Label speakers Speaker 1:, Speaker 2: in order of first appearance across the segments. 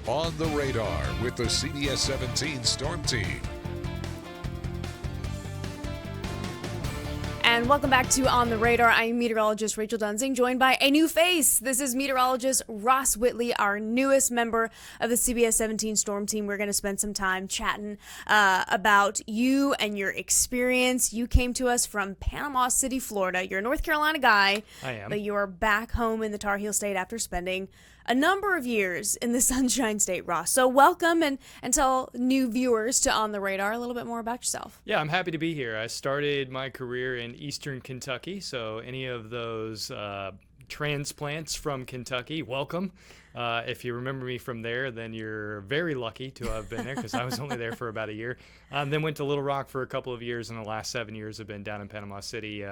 Speaker 1: On the Radar with the CBS 17 Storm Team.
Speaker 2: And welcome back to On the Radar. I'm meteorologist Rachel Dunsing, joined by a new face. This is meteorologist Ross Whitley, our newest member of the CBS 17 Storm Team. We're going to spend some time chatting about you and your experience. You came to us from Panama City, Florida. You're a North Carolina guy.
Speaker 3: I am.
Speaker 2: But you are back home in the Tar Heel State after spending a number of years in the Sunshine State, Ross. So welcome, and tell new viewers to On the Radar a little bit more about yourself.
Speaker 3: Yeah, I'm happy to be here. I started my career in Eastern Kentucky, so any of those transplants from Kentucky, welcome. If you remember me from there, then you're very lucky to have been there, because I was only there for about a year. Then went to Little Rock for a couple of years, and the last 7 years have been down in Panama City,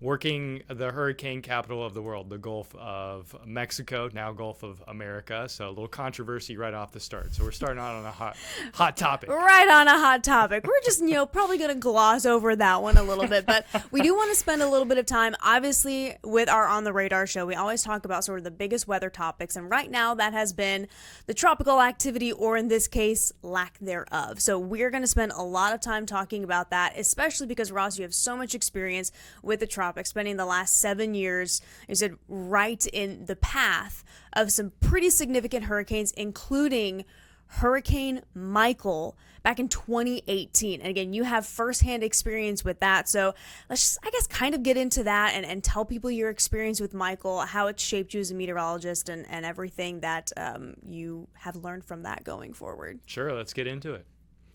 Speaker 3: working the hurricane capital of the world, the Gulf of Mexico, now Gulf of America. So a little controversy right off the start. So we're starting out on a hot topic.
Speaker 2: Right on a hot topic. We're just, probably going to gloss over that one a little bit, but we do want to spend a little bit of time, obviously, with our On the Radar show. We always talk about sort of the biggest weather topics, and right now that has been the tropical activity, or in this case, lack thereof. So we're going to spend a lot of time talking about that, especially because, Ross, you have so much experience with the tropics, spending the last 7 years, you said, right in the path of some pretty significant hurricanes, including Hurricane Michael back in 2018. And again, you have firsthand experience with that. So let's just, I guess, kind of get into that and tell people your experience with Michael, how it shaped you as a meteorologist, and everything that you have learned from that going forward.
Speaker 3: Sure, let's get into it.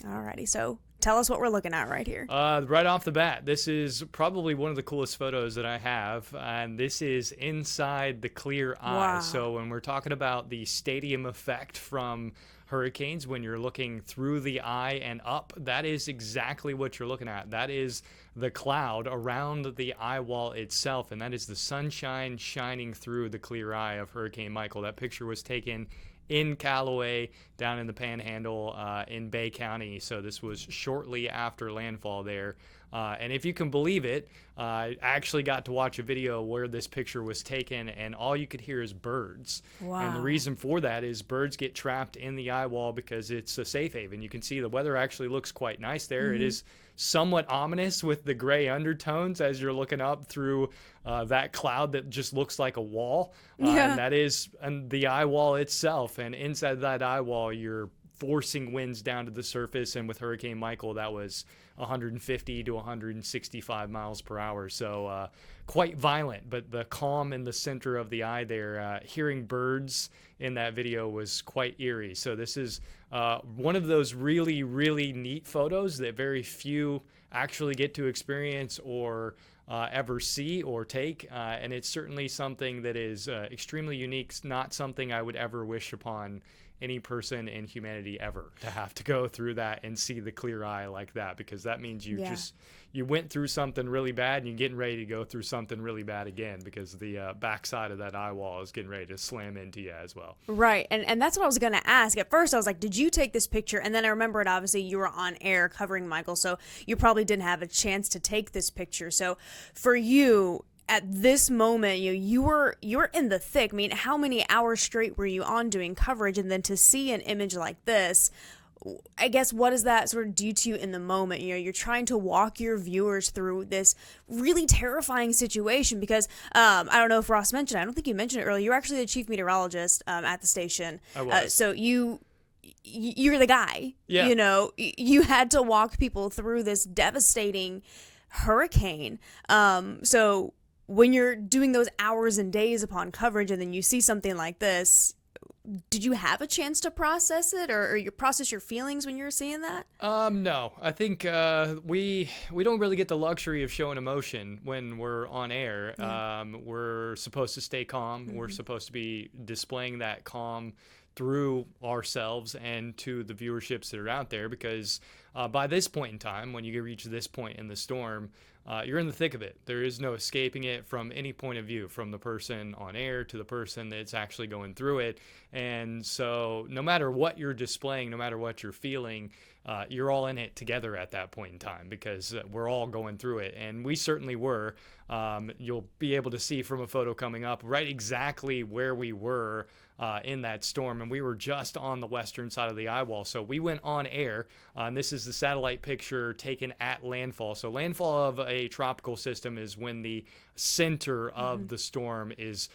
Speaker 2: Alrighty, so tell us what we're looking at right here.
Speaker 3: Right off the bat, this is probably one of the coolest photos that I have, and this is inside the clear eye.
Speaker 2: Wow.
Speaker 3: So when we're talking about the stadium effect from hurricanes, when you're looking through the eye and up, that is exactly what you're looking at. That is the cloud around the eye wall itself, and that is the sunshine shining through the clear eye of Hurricane Michael. That picture was taken in Callaway, down in the Panhandle, in Bay County. So this was shortly after landfall there. And if you can believe it, I actually got to watch a video where this picture was taken, and all you could hear is birds.
Speaker 2: Wow.
Speaker 3: And the reason for that is birds get trapped in the eye wall because it's a safe haven. You can see the weather actually looks quite nice there.
Speaker 2: Mm-hmm.
Speaker 3: It is somewhat ominous with the gray undertones as you're looking up through that cloud that just looks like a wall.
Speaker 2: Yeah.
Speaker 3: And that is the eye wall itself. And inside that eye wall, you're forcing winds down to the surface. And with Hurricane Michael, that was 150 to 165 miles per hour. So quite violent, but the calm in the center of the eye there, hearing birds in that video was quite eerie. So this is one of those really, really neat photos that very few actually get to experience or ever see or take. And it's certainly something that is extremely unique, not something I would ever wish upon any person in humanity ever, to have to go through that and see the clear eye like that, because that means you went through something really bad and you're getting ready to go through something really bad again, because the backside of that eye wall is getting ready to slam into you as well.
Speaker 2: Right, and that's what I was going to ask. At first, I was like, did you take this picture? And then I remembered, obviously, you were on air covering Michael, so you probably didn't have a chance to take this picture. So for you, at this moment, you were in the thick. I mean, how many hours straight were you on doing coverage? And then to see an image like this, I guess, what does that sort of do to you in the moment? You're trying to walk your viewers through this really terrifying situation, because I don't know if Ross mentioned it. I don't think you mentioned it earlier. You're actually the chief meteorologist at the station.
Speaker 3: I was.
Speaker 2: So you're the guy.
Speaker 3: Yeah.
Speaker 2: You had to walk people through this devastating hurricane. So when you're doing those hours and days upon coverage, and then you see something like this, did you have a chance to process it, or you process your feelings when you were seeing that?
Speaker 3: No, I think we don't really get the luxury of showing emotion when we're on air. We're supposed to stay calm. Mm-hmm. We're supposed to be displaying that calm through ourselves and to the viewerships that are out there, because by this point in time, when you reach this point in the storm, you're in the thick of it. There is no escaping it from any point of view, from the person on air to the person that's actually going through it. And so no matter what you're displaying, no matter what you're feeling, you're all in it together at that point in time, because we're all going through it. And we certainly were. You'll be able to see from a photo coming up right exactly where we were in that storm, and we were just on the western side of the eye wall. So we went on air, and this is the satellite picture taken at landfall. So landfall of a tropical system is when the center of the storm is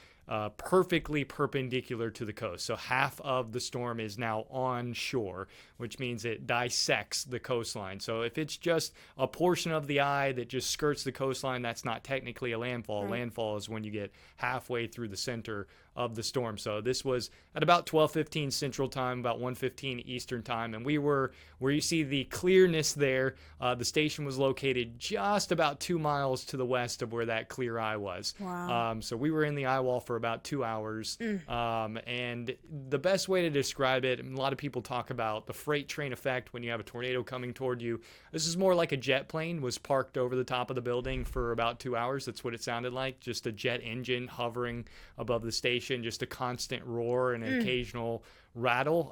Speaker 3: perfectly perpendicular to the coast. So half of the storm is now on shore, which means it dissects the coastline. So if it's just a portion of the eye that just skirts the coastline, that's not technically a landfall.
Speaker 2: Right.
Speaker 3: Landfall is when you get halfway through the center of the storm. So this was at about 12:15 Central Time, about 1:15 Eastern Time, and we were where you see the clearness there. The station was located just about 2 miles to the west of where that clear eye was.
Speaker 2: Wow.
Speaker 3: So we were in the eye wall for about 2 hours, and the best way to describe it, a lot of people talk about the freight train effect when you have a tornado coming toward you. This is more like a jet plane was parked over the top of the building for about 2 hours. That's what it sounded like, just a jet engine hovering above the station, just a constant roar and an occasional rattle.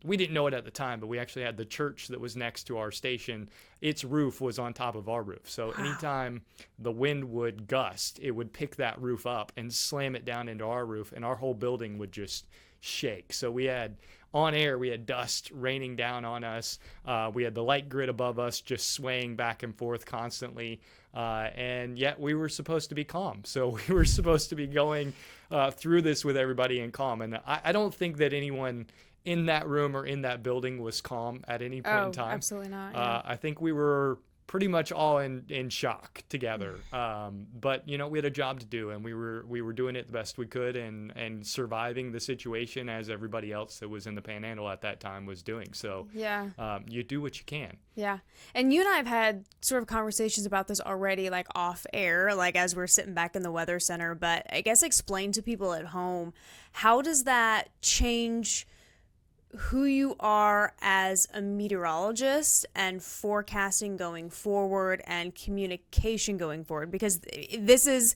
Speaker 3: We didn't know it at the time, but we actually had the church that was next to our station. Its roof was on top of our roof. So anytime the wind would gust, it would pick that roof up and slam it down into our roof, and our whole building would just shake. So we had on air, we had dust raining down on us. We had the light grid above us just swaying back and forth constantly. And yet we were supposed to be calm. So we were supposed to be going through this with everybody in calm. And I don't think that anyone in that room or in that building was calm at any point in time.
Speaker 2: Absolutely not. Yeah.
Speaker 3: I think we were pretty much all in shock together. But we had a job to do, and we were doing it the best we could, and surviving the situation as everybody else that was in the Panhandle at that time was doing. So
Speaker 2: Yeah.
Speaker 3: you do what you can.
Speaker 2: Yeah. And you and I have had sort of conversations about this already, like off air, like as we're sitting back in the weather center. But I guess explain to people at home, how does that change who you are as a meteorologist and forecasting going forward and communication going forward? Because this is,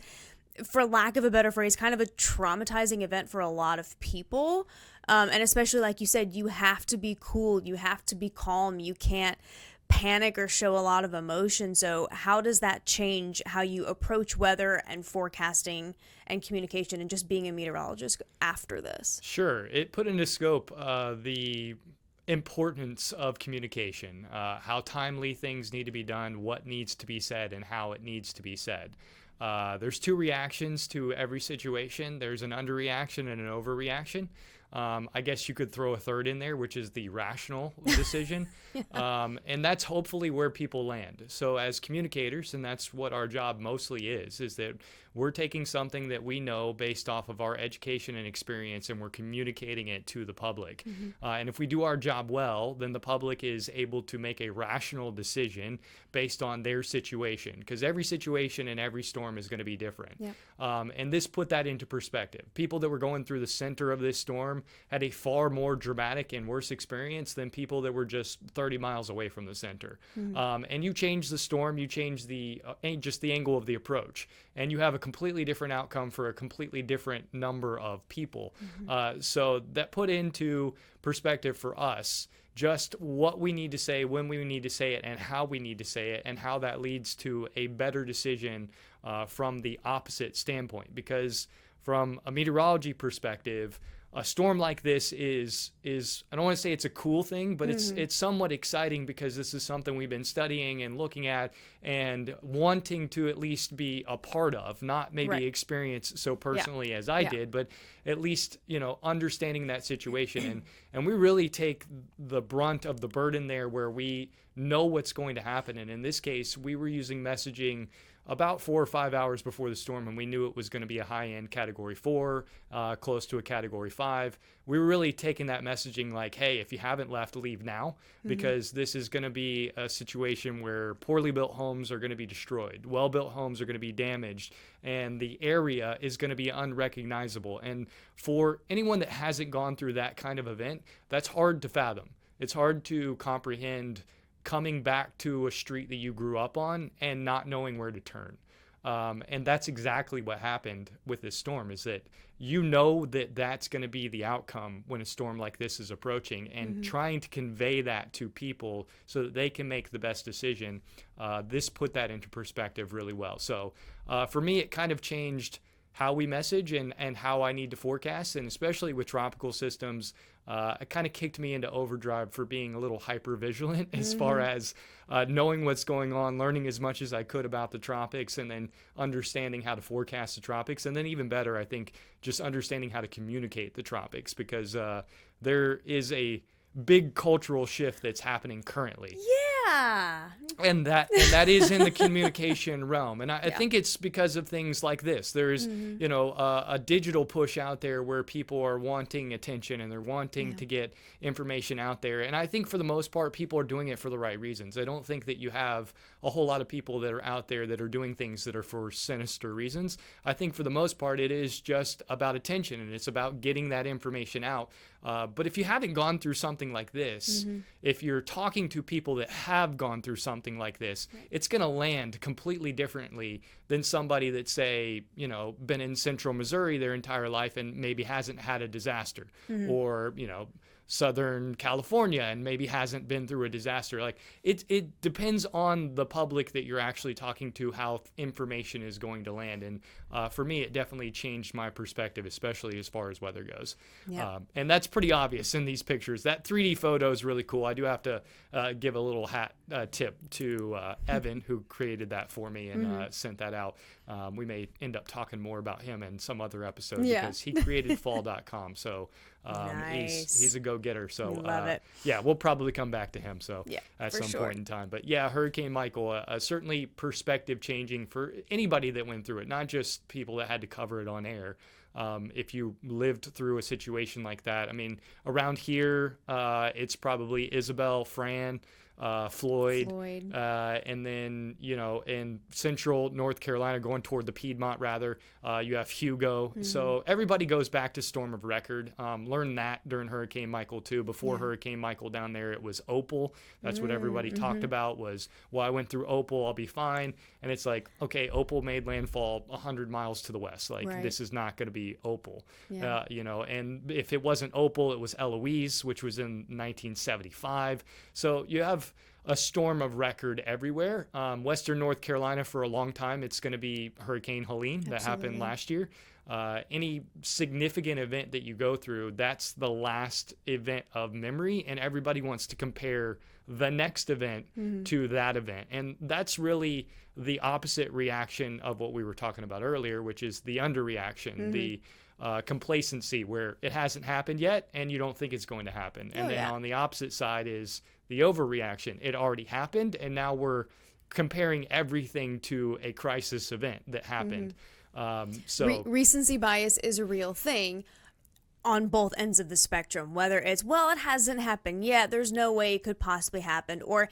Speaker 2: for lack of a better phrase, kind of a traumatizing event for a lot of people. And especially, like you said, you have to be cool, you have to be calm, you can't panic or show a lot of emotion. So how does that change how you approach weather and forecasting and communication and just being a meteorologist after this?
Speaker 3: Sure. It put into scope the importance of communication, how timely things need to be done, what needs to be said, and how it needs to be said. There's two reactions to every situation. There's an underreaction and an overreaction. I guess you could throw a third in there, which is the rational decision. And that's hopefully where people land. So as communicators, and that's what our job mostly is that we're taking something that we know based off of our education and experience, and we're communicating it to the public. And if we do our job well, then the public is able to make a rational decision based on their situation, because every situation and every storm is going to be different.
Speaker 2: Yep.
Speaker 3: And this put that into perspective. People that were going through the center of this storm had a far more dramatic and worse experience than people that were just 30 miles away from the center. And you change the storm, you change the just the angle of the approach, and you have a completely different outcome for a completely different number of people. So that put into perspective for us just what we need to say, when we need to say it, and how we need to say it, and how that leads to a better decision from the opposite standpoint. Because from a meteorology perspective, a storm like this is I don't want to say it's a cool thing, but it's somewhat exciting, because this is something we've been studying and looking at and wanting to at least be a part of, not maybe experience so personally as I did, but at least, understanding that situation. And we really take the brunt of the burden there, where we know what's going to happen. And in this case, we were using messaging about 4 or 5 hours before the storm, and we knew it was going to be a high-end Category 4, close to a Category 5. We were really taking that messaging like, hey, if you haven't left, leave now, because this is going to be a situation where poorly built homes are going to be destroyed, well-built homes are going to be damaged, and the area is going to be unrecognizable. And for anyone that hasn't gone through that kind of event, that's hard to fathom. It's hard to comprehend coming back to a street that you grew up on and not knowing where to turn. And that's exactly what happened with this storm, is that that's going to be the outcome when a storm like this is approaching, and trying to convey that to people so that they can make the best decision. This put that into perspective really well. So for me, it kind of changed how we message and how I need to forecast. And especially with tropical systems, it kind of kicked me into overdrive for being a little hyper vigilant as far as knowing what's going on, learning as much as I could about the tropics, and then understanding how to forecast the tropics. And then even better, I think, just understanding how to communicate the tropics, because there is a big cultural shift that's happening currently.
Speaker 2: Yeah.
Speaker 3: And that is in the communication realm. And I think it's because of things like this. There's, you know, a digital push out there where people are wanting attention and they're wanting to get information out there. And I think for the most part, people are doing it for the right reasons. I don't think that you have a whole lot of people that are out there that are doing things that are for sinister reasons. I think for the most part, it is just about attention, and it's about getting that information out. But if you haven't gone through something like this, if you're talking to people that have gone through something like this, it's going to land completely differently than somebody that, say, you know, been in central Missouri their entire life and maybe hasn't had a disaster, or, you know, Southern California and maybe hasn't been through a disaster. Like it depends on the public that you're actually talking to, how information is going to land. And for me, it definitely changed my perspective, especially as far as weather goes. And that's pretty obvious in these pictures. That 3D photo is really cool. I do have to give a little hat tip to Evan, who created that for me and sent that out. We may end up talking more about him in some other episode because he created fall.com. So
Speaker 2: nice.
Speaker 3: he's a go-getter. So
Speaker 2: love it.
Speaker 3: Yeah, we'll probably come back to him. So at some
Speaker 2: sure.
Speaker 3: point in time. But yeah, Hurricane Michael, certainly perspective changing for anybody that went through it, not just people that had to cover it on air. If you lived through a situation like that, I mean, around here, it's probably Isabel, Fran, Floyd. And then, you know, in central North Carolina, going toward the Piedmont rather, you have Hugo. So everybody goes back to storm of record. Learned that during Hurricane Michael too. Before Hurricane Michael down there, it was Opal. That's what everybody talked about was, well, I went through Opal, I'll be fine. And it's like, okay, Opal made landfall 100 miles to the west. Like this is not going to be Opal, you know, and if it wasn't Opal, it was Eloise, which was in 1975. So you have a storm of record everywhere. Western North Carolina, for a long time, it's going to be Hurricane Helene that happened last year. Any significant event that you go through, that's the last event of memory, and everybody wants to compare the next event to that event. And that's really the opposite reaction of what we were talking about earlier, which is the underreaction, the complacency, where it hasn't happened yet and you don't think it's going to happen. And then on the opposite side is the overreaction. It already happened, and now we're comparing everything to a crisis event that happened. So
Speaker 2: recency bias is a real thing on both ends of the spectrum, whether it's, well, it hasn't happened yet, there's no way it could possibly happen, or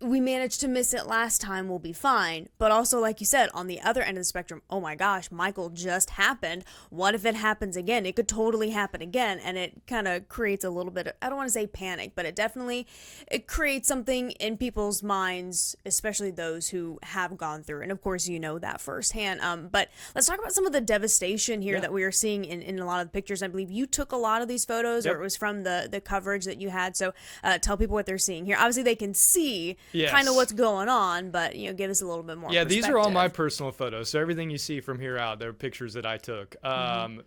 Speaker 2: we managed to miss it last time, we'll be fine. But also, like you said, on the other end of the spectrum, oh my gosh, Michael just happened. What if it happens again? It could totally happen again. And it kind of creates a little bit of, I don't want to say panic, but it creates something in people's minds, especially those who have gone through. And of course, you know that firsthand. But let's talk about some of the devastation here that we are seeing in a lot of the pictures. I believe you took a lot of these photos, or it was from the coverage that you had. So tell people what they're seeing here. Obviously, they can see kind of what's going on, but, you know, give us a little bit more perspective.
Speaker 3: These are all my personal photos. So everything you see from here out, they're pictures that I took.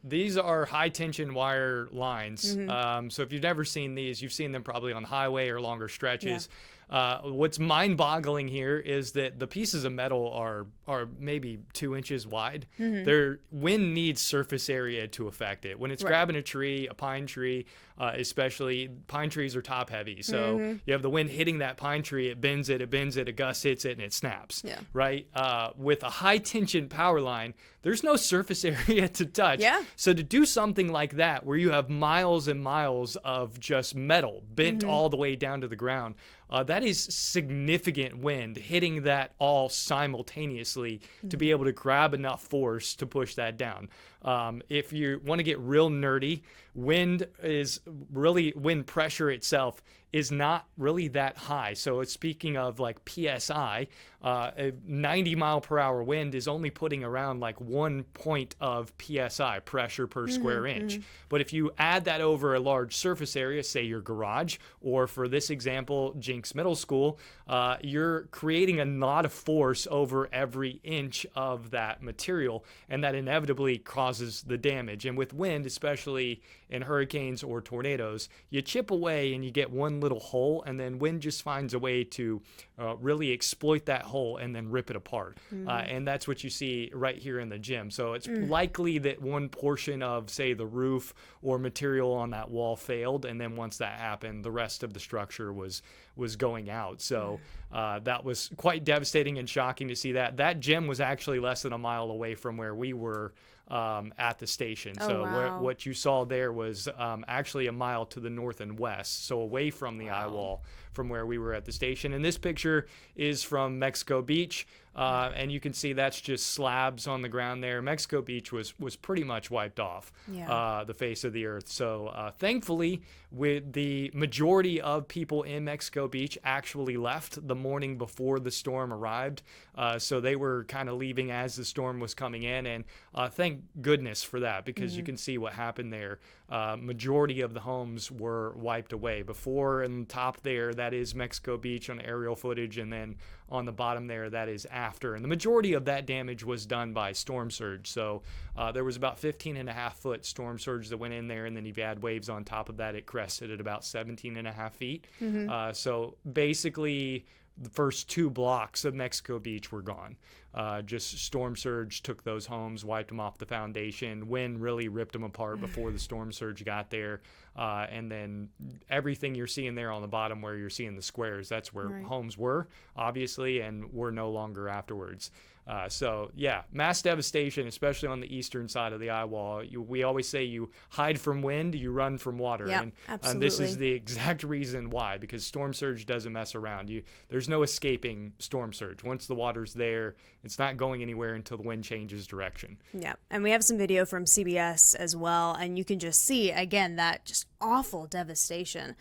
Speaker 3: These are high tension wire lines. So if you've never seen these, you've seen them probably on the highway or longer stretches. What's mind-boggling here is that the pieces of metal are maybe 2 inches wide. Their wind needs surface area to affect it. When it's grabbing a tree, a pine tree, especially, pine trees are top heavy. So you have the wind hitting that pine tree, it bends it, a gust hits it, and it snaps. Right? With a high-tension power line, there's no surface area to touch. So to do something like that, where you have miles and miles of just metal bent all the way down to the ground, that is significant wind hitting that all simultaneously to be able to grab enough force to push that down. If you want to get real nerdy, wind pressure itself is not really that high. So it's speaking of like PSI, a 90 mile per hour wind is only putting around like 1 point of PSI, pressure per square inch. But if you add that over a large surface area, say your garage, or for this example, Jinx Middle School, you're creating a lot of force over every inch of that material, and that inevitably causes the damage. And with wind, especially in hurricanes or tornadoes, you chip away and you get one little hole, and then wind just finds a way to really exploit that hole and then rip it apart. And that's what you see right here in the gym. So it's likely that one portion of, say, the roof or material on that wall failed, and then once that happened, the rest of the structure was going out. So that was quite devastating and shocking to see that. That gym was actually less than a mile away from where we were at the station. So
Speaker 2: wow.
Speaker 3: what you saw there was actually a mile to the north and west, so away from the eye wall from where we were at the station. And this picture is from Mexico Beach, and you can see that's just slabs on the ground there. Mexico Beach was pretty much wiped off the face of the earth. So thankfully, with the majority of people in Mexico Beach actually left the morning before the storm arrived. So they were kind of leaving as the storm was coming in, and thank goodness for that, because you can see what happened there. Majority of the homes were wiped away. Before and top there, that is Mexico Beach on aerial footage, and then on the bottom there, that is after. And the majority of that damage was done by storm surge. So there was about 15.5-foot storm surge that went in there, and then if you add waves on top of that, it crested at about 17.5 feet. So basically, the first 2 blocks of Mexico Beach were gone. Just storm surge took those homes, wiped them off the foundation. Wind really ripped them apart before the storm surge got there. And then everything you're seeing there on the bottom where you're seeing the squares, that's where homes were, obviously, and were no longer afterwards. So, yeah, mass devastation, especially on the eastern side of the eye wall. We always say you hide from wind, you run from water.
Speaker 2: Yep,
Speaker 3: and this is the exact reason why, because storm surge doesn't mess around. There's no escaping storm surge. Once the water's there, it's not going anywhere until the wind changes direction.
Speaker 2: Yeah, and we have some video from CBS as well, and you can just see, again, that just awful devastation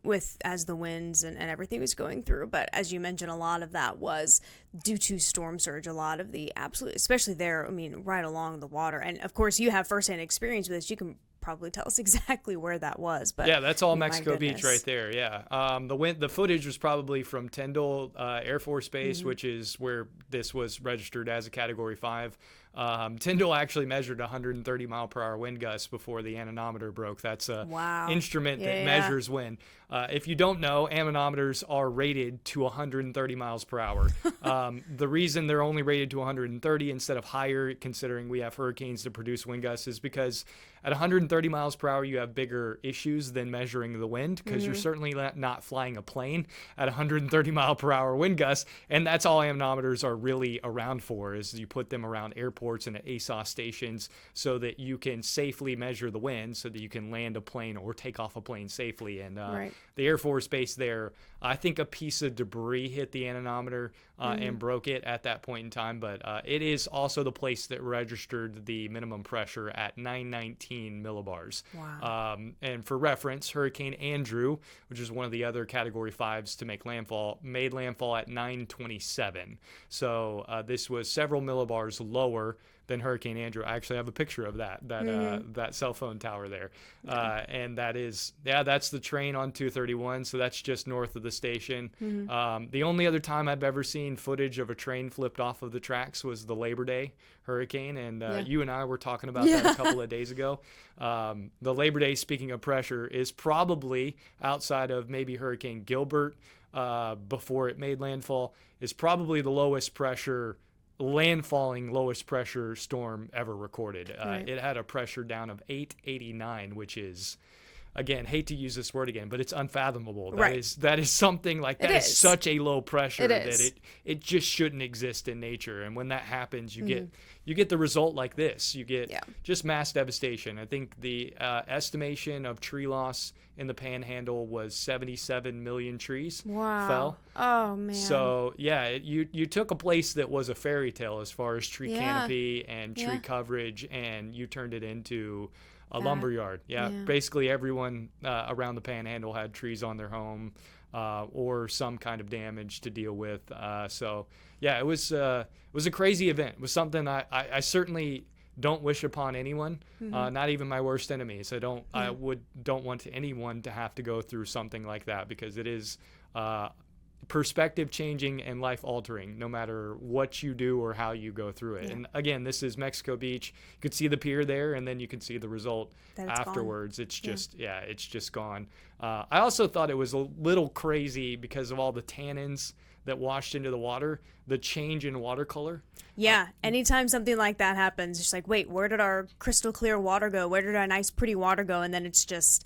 Speaker 2: with as the winds and everything was going through. But as you mentioned, a lot of that was due to storm surge. A lot of the absolute, especially there, I mean, right along the water. And of course, you have firsthand experience with this. You can probably tell us exactly where that was. But
Speaker 3: yeah, that's all Mexico Beach right there. Yeah, the footage was probably from Tyndall Air Force Base, which is where this was registered as a Category 5. Tyndall actually measured 130 mile per hour wind gusts before the anemometer broke. That's a instrument that measures wind. If you don't know, anemometers are rated to 130 miles per hour. The reason they're only rated to 130 instead of higher, considering we have hurricanes that produce wind gusts, is because at 130 miles per hour, you have bigger issues than measuring the wind, because you're certainly not flying a plane at 130 mile per hour wind gusts. And that's all anemometers are really around for, is you put them around airports and at ASOS stations so that you can safely measure the wind, so that you can land a plane or take off a plane safely. And the Air Force Base there, I think a piece of debris hit the anemometer and broke it at that point in time. But it is also the place that registered the minimum pressure at 919 millibars.
Speaker 2: Wow.
Speaker 3: And for reference, Hurricane Andrew, which is one of the other Category 5s to make landfall, made landfall at 927. So this was several millibars lower than Hurricane Andrew. I actually have a picture of that cell phone tower there. And that is, that's the train on 231. So that's just north of the station. The only other time I've ever seen footage of a train flipped off of the tracks was the Labor Day hurricane. And you and I were talking about that a couple of days ago. The Labor Day, speaking of pressure, is probably, outside of maybe Hurricane Gilbert before it made landfall, is probably the lowest pressure landfalling lowest pressure storm ever recorded. It had a pressure down of 889, which is, again, hate to use this word again, but it's unfathomable. That is something like that is such a low pressure that it just shouldn't exist in nature. And when that happens, you get the result like this. You get just mass devastation. I think the estimation of tree loss in the Panhandle was 77 million trees fell.
Speaker 2: Oh man.
Speaker 3: So you took a place that was a fairy tale as far as tree canopy and tree coverage, and you turned it into A lumber yard. Yeah.
Speaker 2: Yeah.
Speaker 3: Basically everyone around the Panhandle had trees on their home or some kind of damage to deal with. So yeah, it was a crazy event. It was something I certainly don't wish upon anyone, not even my worst enemies. don't want anyone to have to go through something like that, because it is perspective changing and life altering no matter what you do or how you go through it. Yeah. And again, this is Mexico Beach. You could see the pier there, and then you can see the result afterwards. Gone. It's just it's just gone. I also thought it was a little crazy because of all the tannins that washed into the water, the change in water color.
Speaker 2: Yeah, anytime something like that happens, it's like, wait, where did our crystal clear water go? Where did our nice pretty water go? And then it's just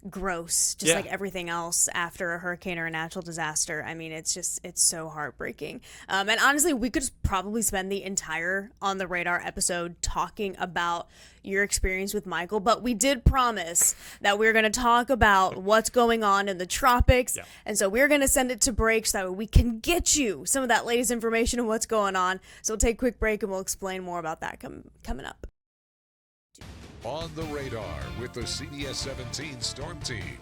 Speaker 2: gross, just like everything else after a hurricane or a natural disaster. I mean, it's so heartbreaking. And honestly, we could probably spend the entire On the Radar episode talking about your experience with Michael, but we did promise that we were going to talk about what's going on in the tropics. Yeah. And so we're going to send it to break so that we can get you some of that latest information on what's going on. So we'll take a quick break and we'll explain more about that coming up.
Speaker 1: On the Radar with the CBS 17 Storm Team.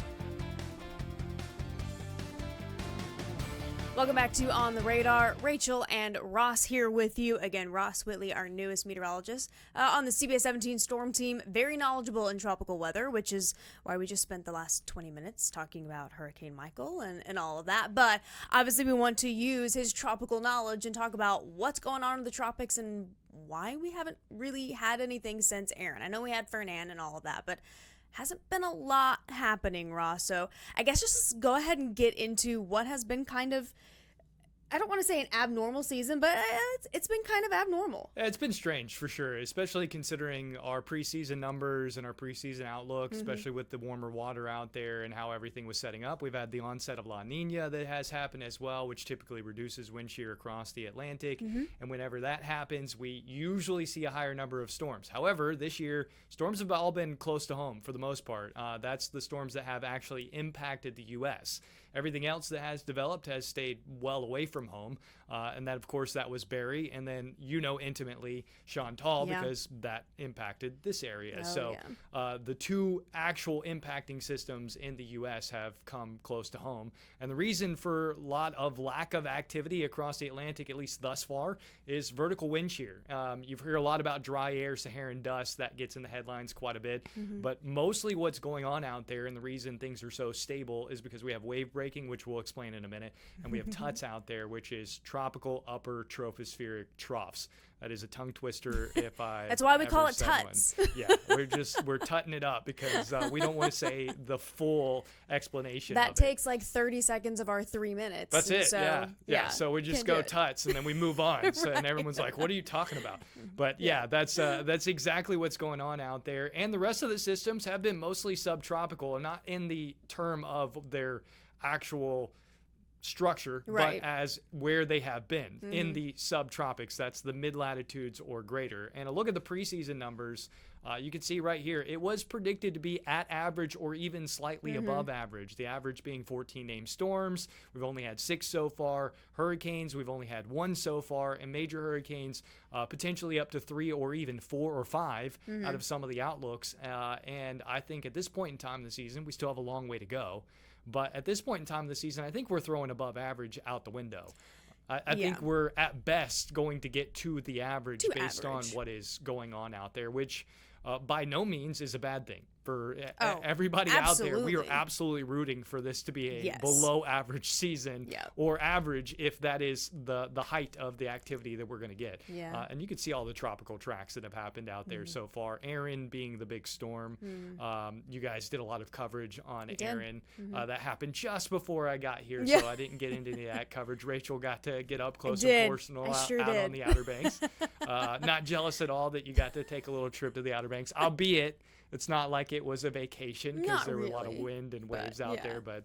Speaker 2: Welcome back to On the Radar. Rachel and Ross here with you. Again, Ross Whitley, our newest meteorologist on the CBS 17 Storm Team. Very knowledgeable in tropical weather, which is why we just spent the last 20 minutes talking about Hurricane Michael and all of that. But obviously we want to use his tropical knowledge and talk about what's going on in the tropics and why we haven't really had anything since Aaron. I know we had Fernan and all of that, but hasn't been a lot happening, Ross. So I guess just go ahead and get into what has been kind of, I don't want to say an abnormal season, but it's been kind of abnormal.
Speaker 3: Yeah, it's been strange for sure, especially considering our preseason numbers and our preseason outlook, especially with the warmer water out there and how everything was setting up. We've had the onset of La Nina that has happened as well, which typically reduces wind shear across the Atlantic. And whenever that happens, we usually see a higher number of storms. However, this year, storms have all been close to home for the most part. That's the storms that have actually impacted the U.S. Everything else that has developed has stayed well away from home. And that, of course, that was Barry. And then, intimately Chantal, because that impacted this area. The two actual impacting systems in the U.S. have come close to home. And the reason for a lot of lack of activity across the Atlantic, at least thus far, is vertical wind shear. You've heard a lot about dry air, Saharan dust. That gets in the headlines quite a bit. But mostly what's going on out there, and the reason things are so stable, is because we have wave breaking, which we'll explain in a minute, and we have TUTS out there, which is tropical upper tropospheric troughs. That is a tongue twister if I
Speaker 2: That's why we call it TUTS.
Speaker 3: Yeah, we're tutting it up because we don't want to say the full explanation
Speaker 2: that
Speaker 3: of
Speaker 2: takes like 30 seconds of our 3 minutes.
Speaker 3: That's it.
Speaker 2: So,
Speaker 3: yeah. So we just go TUTS and then we move on. And everyone's like, what are you talking about? But that's exactly what's going on out there. And the rest of the systems have been mostly subtropical, and not in the term of their actual structure, but as where they have been in the subtropics. That's the mid-latitudes or greater. And a look at the preseason numbers, you can see right here, it was predicted to be at average or even slightly above average. The average being 14 named storms. We've only had 6 so far. Hurricanes, we've only had 1 so far. And major hurricanes, potentially up to 3 or even 4 or 5 out of some of the outlooks. And I think at this point in time in the season, we still have a long way to go. But at this point in time of the season, I think we're throwing above average out the window. I think we're at best going to get to the average based on what is going on out there, which by no means is a bad thing. For everybody out there, we are absolutely rooting for this to be a below average season or average if that is the height of the activity that we're going to get. And you can see all the tropical tracks that have happened out there so far. Aaron being the big storm. You guys did a lot of coverage on Aaron. That happened just before I got here, so I didn't get into that coverage. Rachel got to get up close and personal out on the Outer Banks. Not jealous at all that you got to take a little trip to the Outer Banks, albeit it's not like it was a vacation because there were a lot of wind and waves out there. But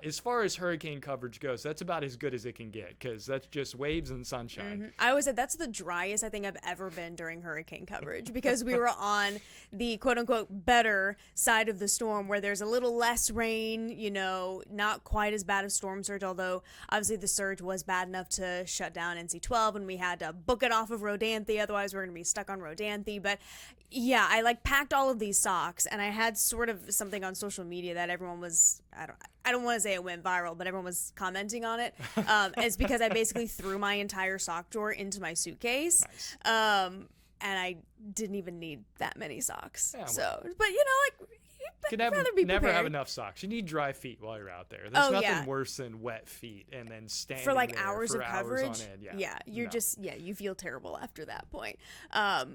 Speaker 3: as far as hurricane coverage goes, that's about as good as it can get because that's just waves and sunshine.
Speaker 2: I always said that's the driest I think I've ever been during hurricane coverage because we were on the quote-unquote better side of the storm where there's a little less rain, not quite as bad as storm surge, although obviously the surge was bad enough to shut down NC-12 and we had to book it off of Rodanthe. Otherwise, we're going to be stuck on Rodanthe. But yeah, I packed all of these socks, and I had sort of something on social media that everyone was, I don't want to say it went viral, but everyone was commenting on it. It's because I basically threw my entire sock drawer into my suitcase.
Speaker 3: Nice.
Speaker 2: And I didn't even need that many socks.
Speaker 3: Yeah, well.
Speaker 2: So, but you know, like,
Speaker 3: You
Speaker 2: I'd
Speaker 3: can
Speaker 2: rather be
Speaker 3: never have
Speaker 2: prepared.
Speaker 3: enough socks. You need dry feet while you're out there. There's nothing
Speaker 2: yeah.
Speaker 3: worse than wet feet and then standing
Speaker 2: For like
Speaker 3: there
Speaker 2: hours
Speaker 3: for
Speaker 2: of coverage.
Speaker 3: hours on end.
Speaker 2: You're
Speaker 3: No.
Speaker 2: just, you feel terrible after that point.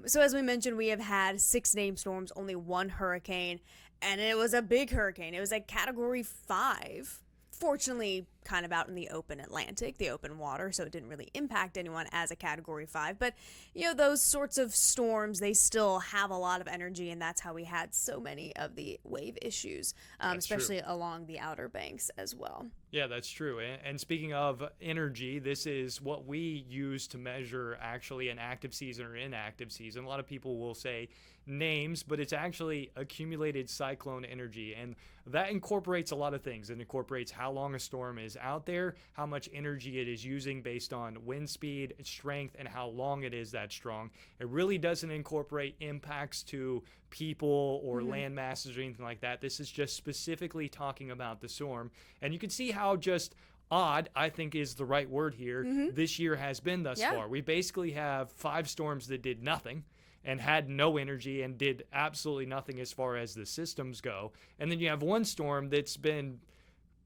Speaker 2: So as we mentioned, we have had 6 named storms, only 1 hurricane, and it was a big hurricane. It was a category 5. Fortunately, kind of out in the open Atlantic, the open water, so it didn't really impact anyone as a category 5. But, you know, those sorts of storms, they still have a lot of energy, and that's how we had so many of the wave issues, especially along the Outer Banks as well.
Speaker 3: Yeah, that's true. And speaking of energy, this is what we use to measure actually an active season or inactive season. A lot of people will say names, but it's actually accumulated cyclone energy. And that incorporates a lot of things. It incorporates how long a storm is out there, how much energy it is using based on wind speed, strength, and how long it is that strong. It really doesn't incorporate impacts to people or land masses or anything like that. This is just specifically talking about the storm. And you can see how just odd, I think is the right word here, this year has been thus far. We basically have 5 storms that did nothing and had no energy and did absolutely nothing as far as the systems go. And then you have 1 storm that's been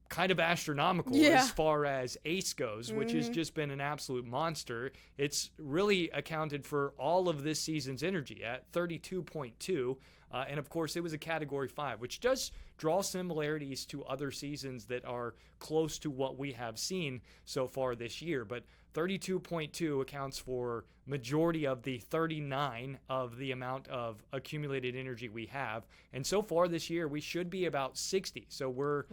Speaker 3: kind of astronomical as far as ACE goes, which has just been an absolute monster. It's really accounted for all of this season's energy at 32.2. And of course, it was a category 5, which does draw similarities to other seasons that are close to what we have seen so far this year. But 32.2 accounts for majority of the 39 of the amount of accumulated energy we have. And so far this year, we should be about 60. So we're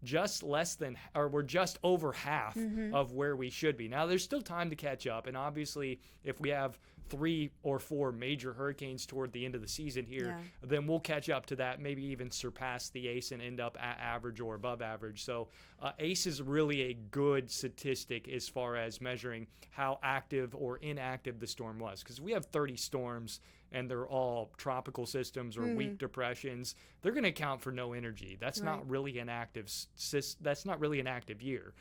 Speaker 3: just less than, or we're just over half of where we should be. Now, there's still time to catch up. And obviously, if we have 3 or 4 major hurricanes toward the end of the season here, then we'll catch up to that, maybe even surpass the ACE and end up at average or above average. So ACE is really a good statistic as far as measuring how active or inactive the storm was, because we have 30 storms and they're all tropical systems or weak depressions. They're going to account for no energy. That's not really an active. That's not really an active year.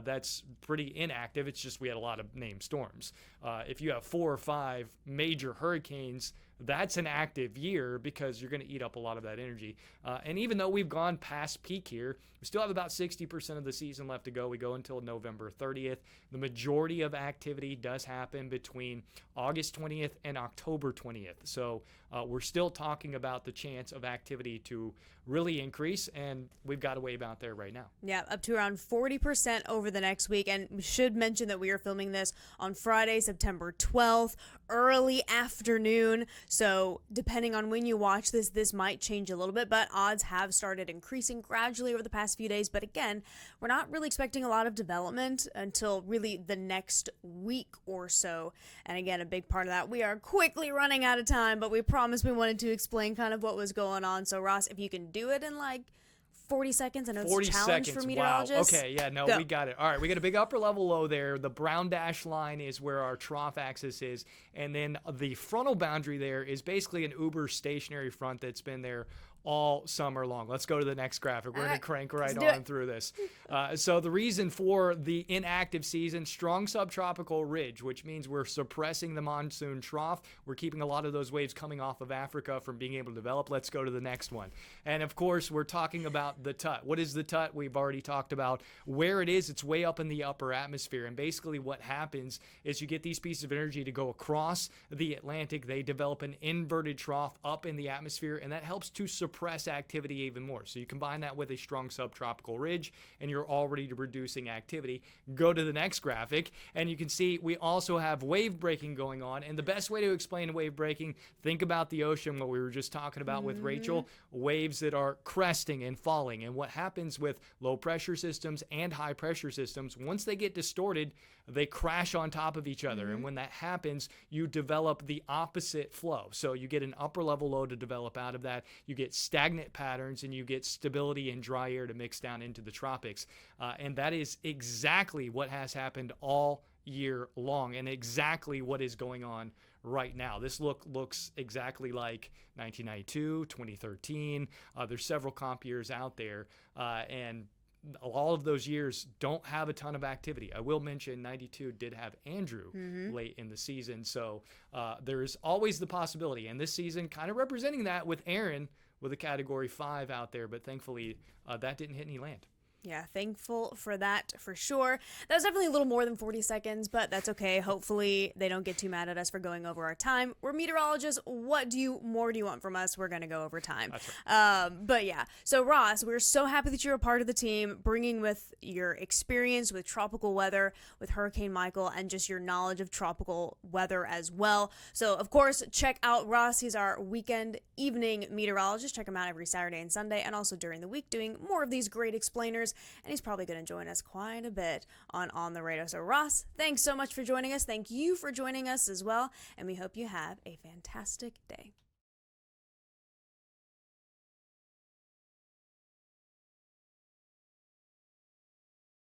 Speaker 3: That's pretty inactive. It's just we had a lot of named storms. If you have 4 or 5 major hurricanes, that's an active year because you're going to eat up a lot of that energy. And even though we've gone past peak here, we still have about 60% of the season left to go. We go until November 30th. The majority of activity does happen between August 20th and October 20th. So we're still talking about the chance of activity to really increase, and we've got a wave out there right now.
Speaker 2: Yeah, up to around 40% over the next week. And we should mention that we are filming this on Friday, September 12th, early afternoon. So depending on when you watch this, this might change a little bit, but odds have started increasing gradually over the past few days. But again, we're not really expecting a lot of development until really the next week or so. And again, a big part of that, we are quickly running out of time, but we promised we wanted to explain kind of what was going on. So Ross, if you can do it in like 40 seconds. I know it's a challenge for meteorologists.
Speaker 3: Wow. Okay, yeah, no, we got it. All right, we got a big upper level low there. The brown dash line is where our trough axis is. And then the frontal boundary there is basically an uber stationary front that's been there all summer long. Let's go to the next graphic. We're going to crank right on through this. So the reason for the inactive season, strong subtropical ridge, which means we're suppressing the monsoon trough. We're keeping a lot of those waves coming off of Africa from being able to develop. Let's go to the next one. And of course, we're talking about the Tut. What is the Tut? We've already talked about where it is. It's way up in the upper atmosphere. And basically what happens is you get these pieces of energy to go across the Atlantic. They develop an inverted trough up in the atmosphere, and that helps to suppress activity even more. So you combine that with a strong subtropical ridge, and you're already reducing activity. Go to the next graphic, and you can see we also have wave breaking going on. And the best way to explain wave breaking, think about the ocean, what we were just talking about with Rachel, waves that are cresting and falling. And what happens with low pressure systems and high pressure systems, once they get distorted, they crash on top of each other. And when that happens, you develop the opposite flow. So you get an upper level low to develop out of that. You get stagnant patterns, and you get stability and dry air to mix down into the tropics. And that is exactly what has happened all year long, and exactly what is going on right now. This looks exactly like 1992, 2013. There's several comp years out there, and all of those years don't have a ton of activity. I will mention 92 did have Andrew late in the season, so there's always the possibility. And this season kind of representing that with Aaron with a Category 5 out there, but thankfully that didn't hit any land.
Speaker 2: Yeah, thankful for that for sure. That was definitely a little more than 40 seconds, but that's okay. Hopefully they don't get too mad at us for going over our time. We're meteorologists. What more do you want from us? We're going to go over time.
Speaker 3: That's right.
Speaker 2: But yeah, so Ross, we're so happy that you're a part of the team, bringing with your experience with tropical weather, with Hurricane Michael, and just your knowledge of tropical weather as well. So of course, check out Ross. He's our weekend evening meteorologist. Check him out every Saturday and Sunday, and also during the week doing more of these great explainers. And he's probably going to join us quite a bit on the radar. So Ross, thanks so much for joining us. Thank you for joining us as well. And we hope you have a fantastic day.